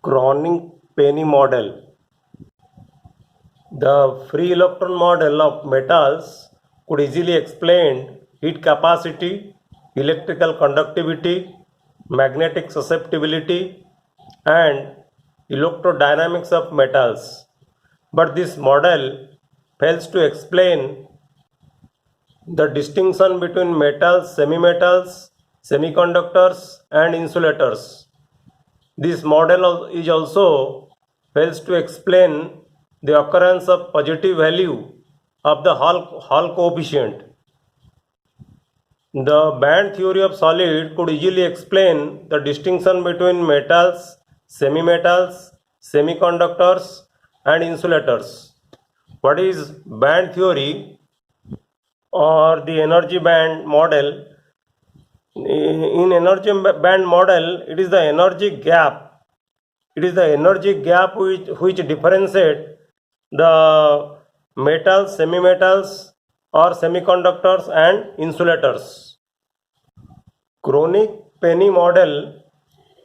Kronig-Penney model. The free electron model of metals could easily explain heat capacity, electrical conductivity, magnetic susceptibility, and electrodynamics of metals. But this model fails to explain the distinction between metals, semimetals, semiconductors, and insulators. This model is also fails to explain the occurrence of positive value of the Hall coefficient. The band theory of solid could easily explain the distinction between metals, semimetals, semiconductors, and insulators. What is band theory or the energy band model? In energy band model, it is the energy gap. It is the energy gap which differentiate the metals, semimetals, or semiconductors and insulators. Kronig-Penney model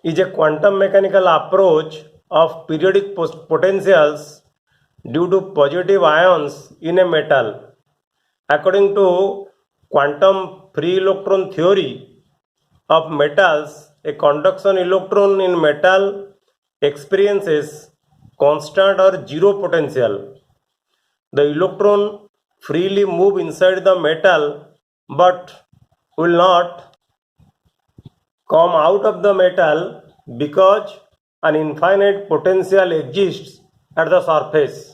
is a quantum mechanical approach of periodic potentials due to positive ions in a metal. According to quantum free electron theory of metals, a conduction electron in metal experiences constant or zero potential. The electron freely move inside the metal but will not come out of the metal because an infinite potential exists at the surface.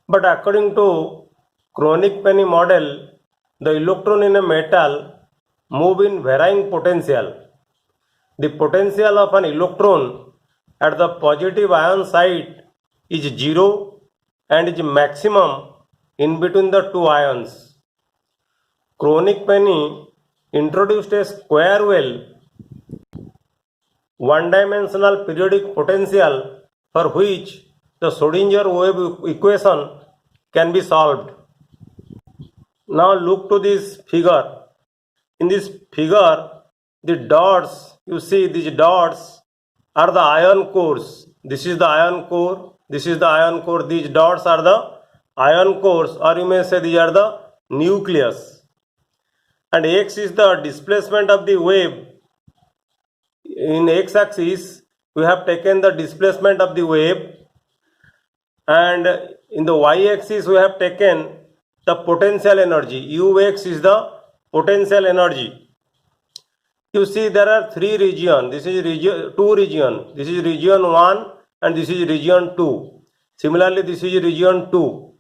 But according to Kronig-Penney model, the electron in a metal move in varying potential. The potential of an electron at the positive ion site is zero and is maximum in between the two ions. Kronig-Penney introduced a square well one-dimensional periodic potential for which the Schrodinger wave equation can be solved. Now look to this figure. In this figure, the dots, you see these dots are the ion cores. This is the ion core, this is the ion core. These dots are the ion cores, or you may say these are the nucleus. And x is the displacement of the wave. In x-axis, we have taken the displacement of the wave, and in the y-axis, we have taken the potential energy. Ux is the potential energy. You see there are three regions. This is two region. This is region 1 and this is region 2. Similarly, this is region 2.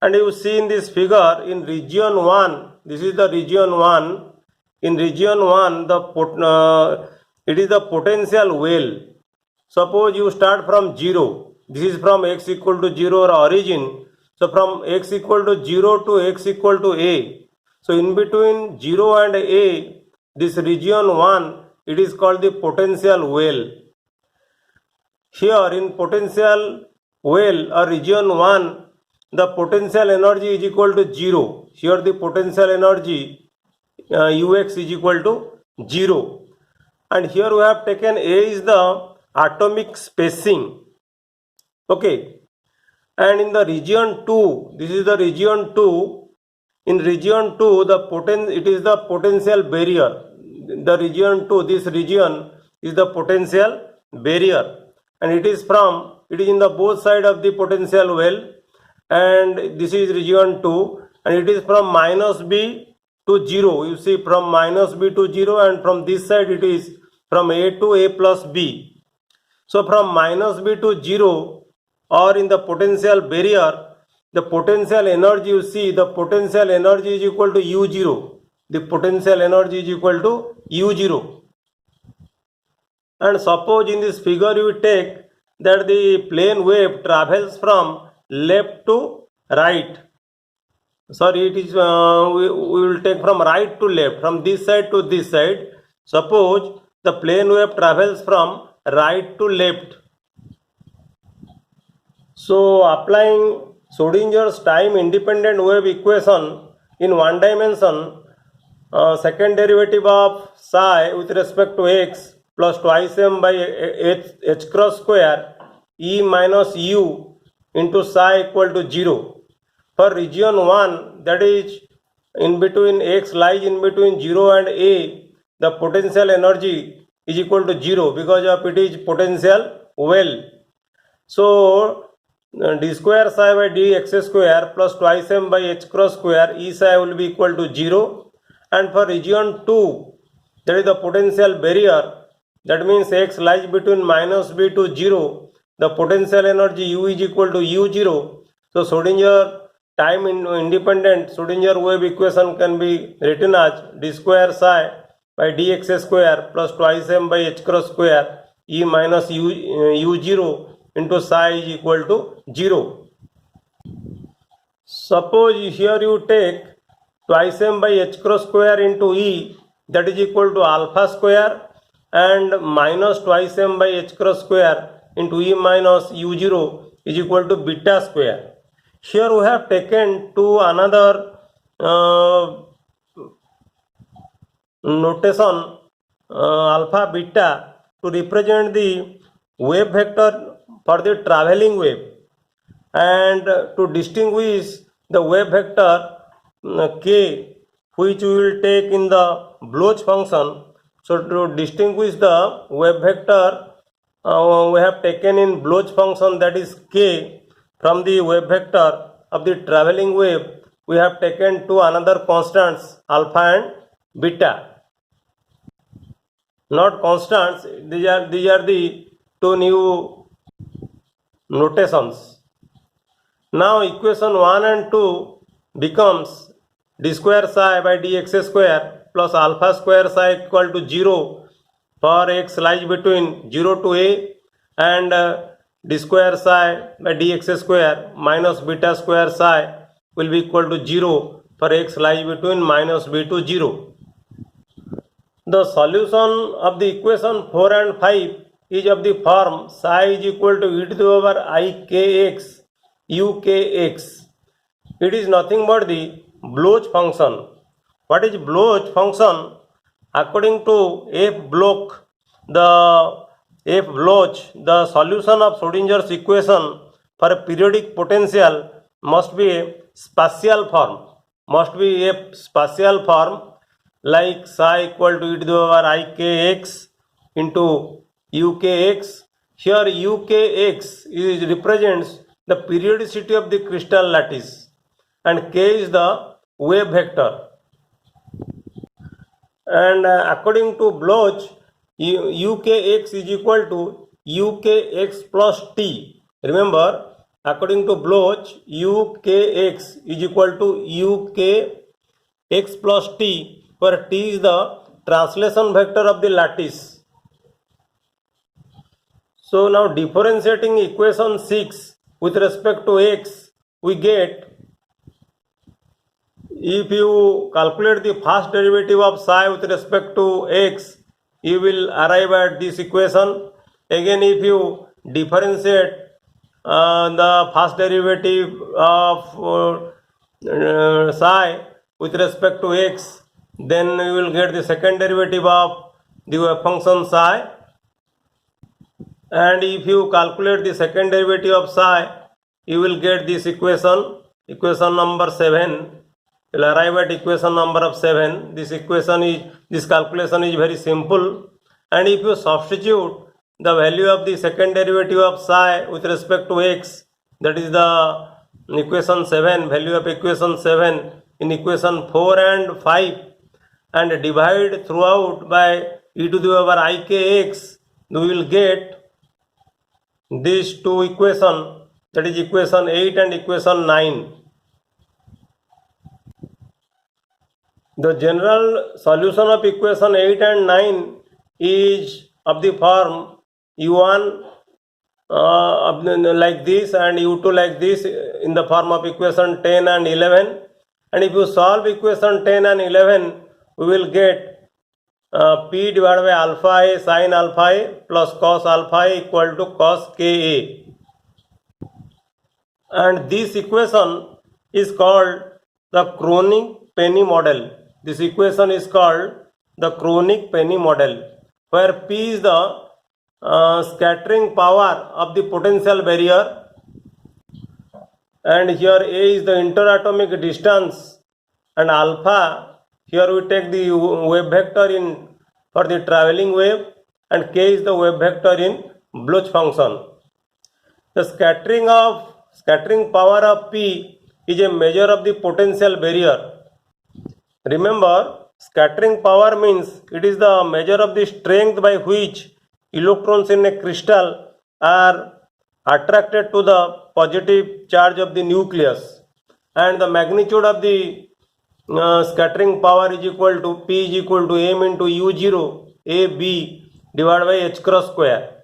And you see in this figure, in region 1, this is the region 1. In region 1, it is the potential well. Suppose you start from 0. This is from x equal to 0 or origin. So from x equal to 0 to x equal to a. So in between 0 and a, this region 1, it is called the potential well. Here in potential well or region 1, the potential energy is equal to 0. Here the potential energy Ux is equal to 0. And here we have taken A is the atomic spacing. Okay. And in the region 2, this is the region 2. In region 2, it is the potential barrier. The region 2, this region is the potential barrier. And it is in the both side of the potential well. And this is region 2. And it is from minus B to 0. You see from minus B to 0, and from this side it is from A to A plus B. So from minus B to 0, or in the potential barrier, the potential energy, you see the potential energy is equal to U0. The potential energy is equal to U0. And suppose in this figure you take that the plane wave travels from left to right. Sorry, it is we will take from right to left, from this side to this side. Suppose the plane wave travels from right to left. So applying Schrodinger's time independent wave equation in one dimension, second derivative of psi with respect to x plus twice m by h cross square E minus u into psi equal to 0. For region 1, that is in between x lies in between 0 and a, the potential energy is equal to 0 because of it is potential well. So d square psi by dx square plus twice m by h cross square E psi will be equal to 0. And for region 2, that is the potential barrier, that means x lies between minus b to 0, the potential energy u is equal to u0. So Schrodinger time independent Schrodinger wave equation can be written as d square psi by dx square plus twice m by h cross square E minus u0 into psi is equal to 0. Suppose here you take twice m by h cross square into E, that is equal to alpha square, and minus twice m by h cross square into E minus u0 is equal to beta square. Here we have taken to another notation alpha beta to represent the wave vector for the traveling wave, and to distinguish the wave vector k which we will take in the Bloch function. So to distinguish the wave vector we have taken in Bloch function, that is k, from the wave vector of the traveling wave we have taken two another constants alpha and beta. Not constants, these are the two new notations. Now equation 1 and 2 becomes d square psi by dx square plus alpha square psi equal to 0 for x lies between 0 to a, and d square psi by dx square minus beta square psi will be equal to 0 for x lies between minus b to 0. The solution of the equation 4 and 5 is of the form psi is equal to e to the power I kx ukx. It is nothing but the Bloch function. What is Bloch function? According to F. Bloch, the solution of Schrodinger's equation for a periodic potential must be a spatial form. Like psi equal to e to the power I kx into ukx. Here ukx represents the periodicity of the crystal lattice and k is the wave vector. And according to Bloch, ukx is equal to ukx plus t. Remember, according to Bloch, ukx is equal to ukx plus t, where t is the translation vector of the lattice. So now differentiating equation 6 with respect to x, we get, if you calculate the first derivative of psi with respect to x, you will arrive at this equation. Again, if you differentiate the first derivative of psi with respect to x, then you will get the second derivative of the wave function psi. And if you calculate the second derivative of psi, you will get this equation number 7. You will arrive at equation number of 7. This calculation is very simple. And if you substitute the value of the second derivative of psi with respect to x, that is the equation 7, value of equation 7 in equation 4 and 5, and divide throughout by e to the power I kx, we will get these two equations, that is equation 8 and equation 9. The general solution of equation 8 and 9 is of the form u1 like this and u2 like this in the form of equation 10 and 11. And if you solve equation 10 and 11, we will get P divided by alpha A sin alpha A plus cos alpha A equal to cos Ka. And this equation is called the Kronig-Penney model. This equation is called the Kronig-Penney model. where P is the scattering power of the potential barrier, and here A is the interatomic distance, and alpha, here we take the wave vector in for the traveling wave, and K is the wave vector in Bloch function. The scattering power of P is a measure of the potential barrier. Remember, scattering power means it is the measure of the strength by which electrons in a crystal are attracted to the positive charge of the nucleus, and the magnitude of the scattering power is equal to P is equal to m into u0 AB divided by h cross square.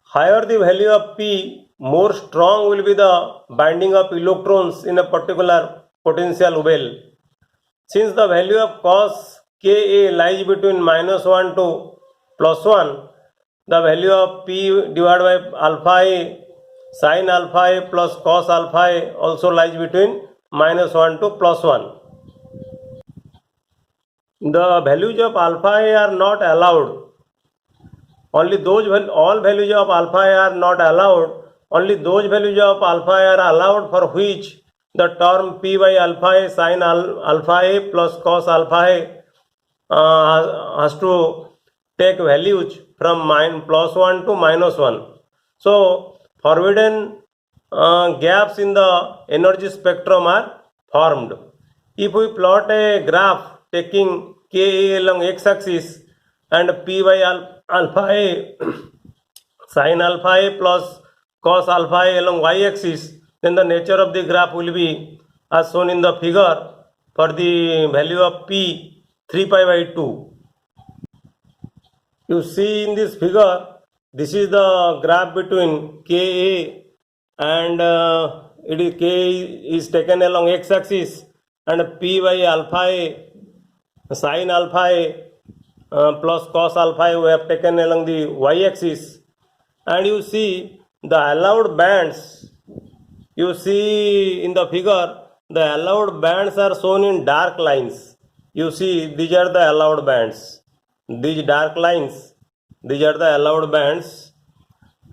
Higher the value of P, more strong will be the binding of electrons in a particular potential well. Since the value of cos Ka lies between -1 to +1, the value of P divided by alpha A, sin alpha A plus cos alpha A also lies between -1 to +1. The values of alpha A are not allowed. Only those all values of alpha A are not allowed. Only those values of alpha A are allowed for which the term P by alpha A sin alpha A plus cos alpha A has to take values from +1 to -1. So forbidden gaps in the energy spectrum are formed. If we plot a graph taking Ka along x-axis and P by alpha A sin alpha A plus cos alpha A along y-axis, then the nature of the graph will be as shown in the figure for the value of P 3 pi by 2. You see in this figure, this is the graph between Ka and K is taken along x-axis, and P by alpha A sin alpha A plus cos alpha A we have taken along the y-axis, and you see the allowed bands. You see in the figure, the allowed bands are shown in dark lines. You see, these are the allowed bands. These dark lines, these are the allowed bands.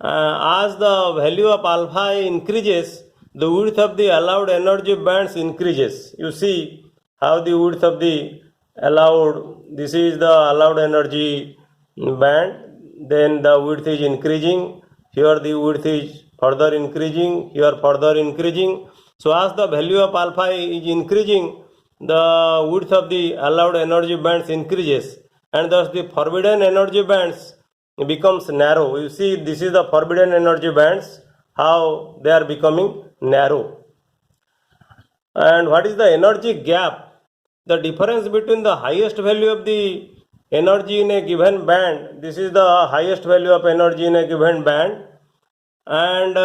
As the value of alpha A increases, the width of the allowed energy bands increases. You see how the width of the allowed, this is the allowed energy band, then the width is increasing, here the width is further increasing, here further increasing. So as the value of alpha is increasing, the width of the allowed energy bands increases, and thus the forbidden energy bands becomes narrow. You see, this is the forbidden energy bands, how they are becoming narrow. And what is the energy gap? The difference between the highest value of the energy in a given band, this is the highest value of energy in a given band, and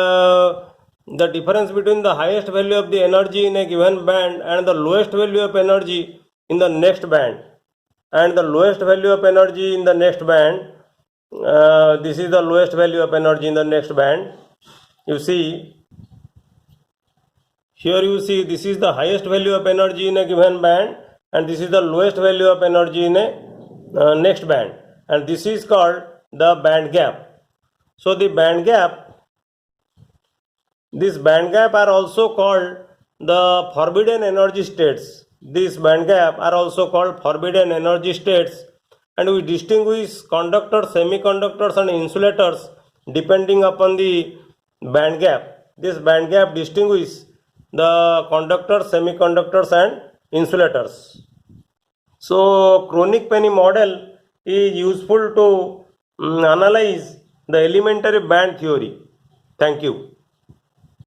the difference between the highest value of the energy in a given band and the lowest value of energy in the next band, and the lowest value of energy in the next band, this is the lowest value of energy in the next band. You see, here you see this is the highest value of energy in a given band, and this is the lowest value of energy in a next band, and this is called the band gap. So the band gap, this band gap are also called the forbidden energy states. These band gap are also called forbidden energy states, and we distinguish conductors, semiconductors and insulators depending upon the band gap. This band gap distinguish the conductors, semiconductors and insulators. So Kronig-Penney model is useful to analyze the elementary band theory. Thank you.